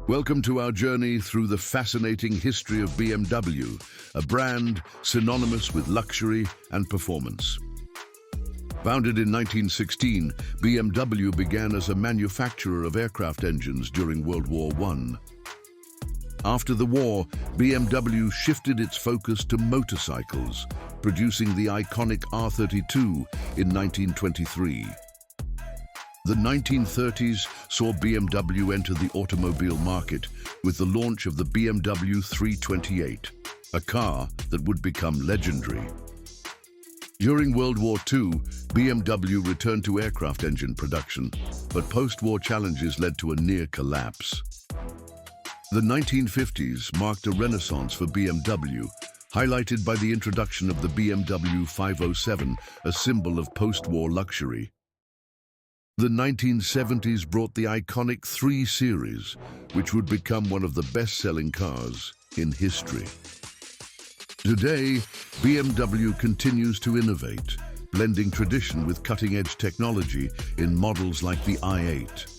Welcome to our journey through the fascinating history of BMW, a brand synonymous with luxury and performance. Founded in 1916, BMW began as a manufacturer of aircraft engines during World War I. After the war, BMW shifted its focus to motorcycles, producing the iconic R32 in 1923. The 1930s saw BMW enter the automobile market with the launch of the BMW 328, a car that would become legendary. During World War II, BMW returned to aircraft engine production, but post-war challenges led to a near collapse. The 1950s marked a renaissance for BMW, highlighted by the introduction of the BMW 507, a symbol of post-war luxury. The 1970s brought the iconic 3 Series, which would become one of the best-selling cars in history. Today, BMW continues to innovate, blending tradition with cutting-edge technology in models like the i8.